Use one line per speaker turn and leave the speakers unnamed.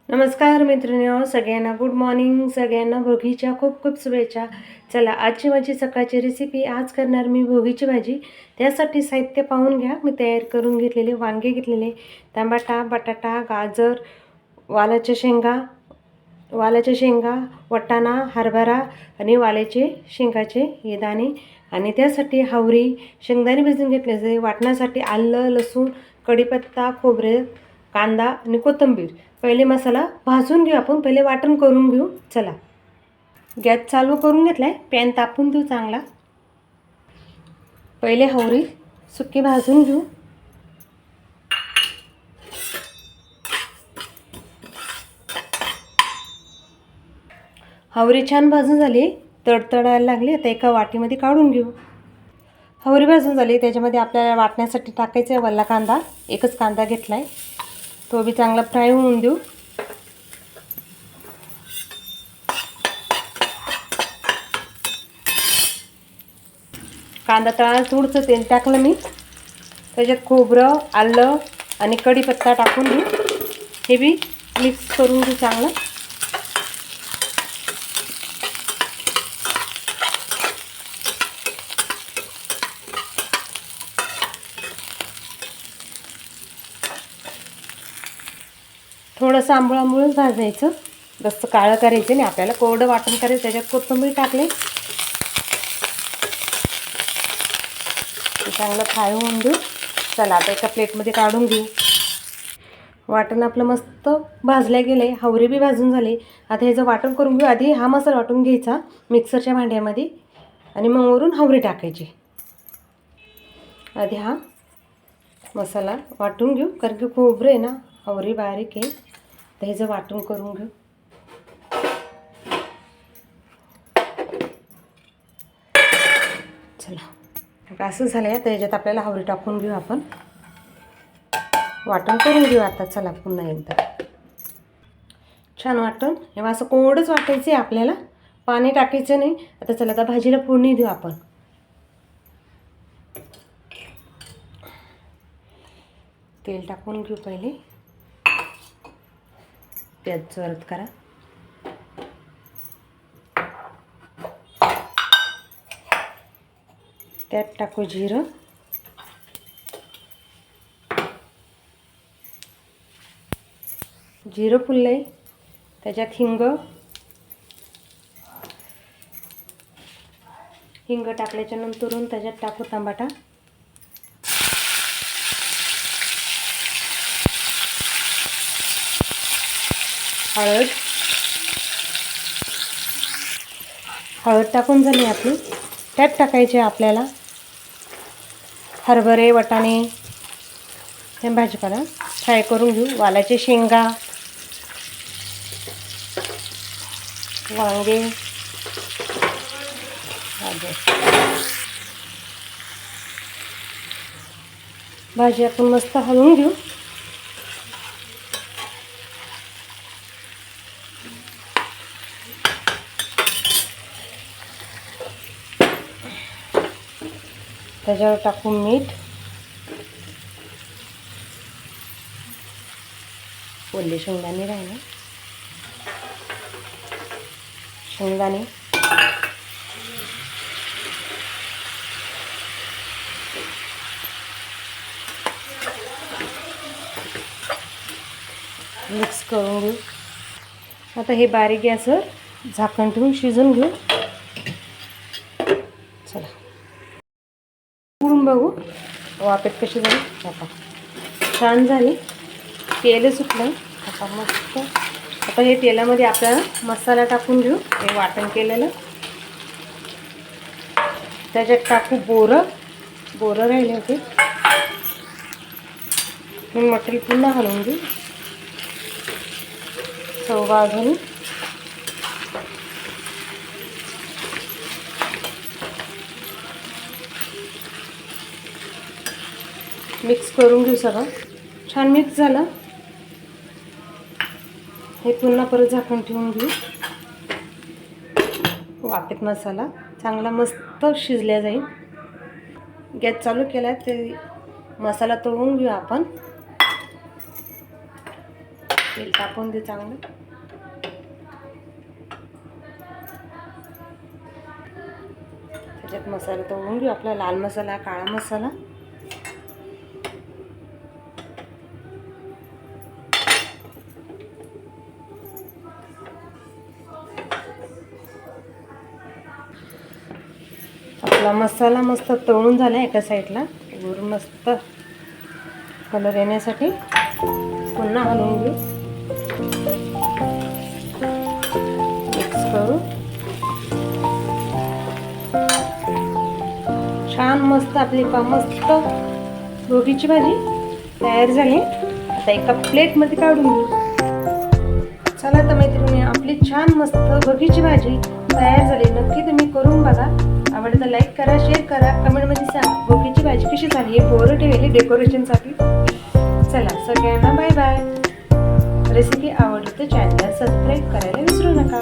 नमस्कार मैत्रिणींनो, सगळ्यांना गुड मॉर्निंग. सगळ्यांना भोगीच्या खूप खूप शुभेच्छा. चला, आजची माझी सकाळची रेसिपी. आज करणार मी भोगीची भाजी. त्यासाठी साहित्य पाहून घ्या. मी तयार करून घेतलेले वांगे घेतलेले, टमाटा, बटाटा, गाजर, वालाच्या शेंगा, वाटाणा, हरभरा आणि वालाचे शेंगाचे हे दाणे. आणि त्यासाठी हावरी, शेंगदाणे भिजून घेतले. वाटण्यासाठी आलं, लसूण, कढीपत्ता, खोबरे, कांदा आणि कोथिंबीर. पहिले मसाला भाजून घेऊ आपण. पहिले वाटण करून घेऊ. चला, गॅस चालू करून घेतलाय. पॅन तापून देऊ चांगला. पहिले हावरी सुकी भाजून घेऊ. हावरी छान भाजून झाली, तडतडायला लागली. आता एका वाटीमध्ये काढून घेऊ. हावरी भाजून झाली. त्याच्यामध्ये आपल्याला वाटण्यासाठी टाकायचं आहे वल्ला कांदा. एकच कांदा घेतलाय, तो बी चांगला फ्राय होऊन देऊ. कांदा तळायला थोडंसं तेल टाकलं मी. त्याच्यात खोबरं, आलं आणि कढीपत्ता टाकून घेऊ. हे बी मिक्स करून घेऊ चांगलं. थोडंसं आंबळं भाजायचं, जास्त काळं करायचं नाही आपल्याला. कोरडं वाटण करायचं. त्याच्यात कोथिंबीर टाकले, चांगलं फ्राय होऊन देऊ. चला, आता एका प्लेटमध्ये काढून घेऊ. वाटण आपलं मस्त भाजलं गेलं. हावरी बी भाजून झाले. आता ह्याचं वाटण करून घेऊ. आधी हा मसाला वाटून घ्यायचा मिक्सरच्या भांड्यामध्ये आणि मग वरून हावरी टाकायची. आधी हा मसाला वाटून घेऊ, कारण की खोबरं आहे ना, हावरी बारीक आहे. तर ह्याचं वाटण करून घेऊ. चला, आता असं झालं आहे. तर ह्याच्यात आपल्याला हावरी टाकून घेऊ. आपण वाटण करून घेऊ आता. चला, पुन्हा एकदा छान वाटण. हे असं कोरडंच वाटायचं आहे आपल्याला, पाणी टाकायचं नाही. आता चला, आता भाजीला फोडणी देऊ आपण. तेल टाकून घेऊ. पहिले प्याज जोरात करा. त्यात टाकू जिरं, जिरं फुललंय. त्याच्यात हिंग टाकल्याच्या नंतरून त्याच्यात टाकू टमाटा, हळद टाकून झाली आपली. त्यात टाकायचे आपल्याला हरभरे, वाटाणे, हे भाजीपाला फ्राय करून घेऊ. वालाचे शेंगा, वांगे, भाजी आपण मस्त हलवून घेऊ. त्याच्यावर टाकू मीठ, ओले शेंगदाणे राहिले, शेंगदाणे, मिक्स करून घेऊ. आता हे बारीक गॅसवर झाकण ठेवून शिजून घेऊ. चला, उघडून बघू वाफेत कशी झाली. आता छान झाली, तेल सुटलं. आता मस्त. आता हे तेलामध्ये आपल्याला मसाला टाकून घेऊ. हे वाटण केलेलं त्याच्यात टाकू. बोरं राहिले होते, मी मटेरियल पुन्हा हलवून घेऊ. चव बाजून मिक्स करून घेऊ. सगळं छान मिक्स झालं. हे पुन्हा परत झाकण ठेवून घेऊ. वाफेत मसाला चांगला मस्त शिजल्या जाईल. गॅस चालू केला. ते मसाला तळून घेऊ आपण. तेल टाकून दे चांगलं. त्याच्यात मसाला तळून घेऊ आपला लाल मसाला, काळा मसाला. आपला मसाला मस्त तळून झाला एका साईडला. वरून मस्त कलर येण्यासाठी पुन्हा हलवून घेऊ. मिक्स करू. छान मस्त आपली मस्त गोबीची भाजी तयार झाली. आता एका प्लेटमध्ये काढून घेऊ. चला तर मैत्रिणी, आपली छान मस्त गोबीची भाजी तयार झाली. नक्की तुम्ही करून बघा. आवडलं तर लाईक करा, शेअर करा, कमेंटमध्ये सांगा गोबीची भाजी कशी झाली. हे पोरं ठेवली डेकोरेशनसाठी. चला सगळ्यांना बाय बाय. रेसिपी आवडली तर चॅनलला सबस्क्राईब करायला विसरू नका.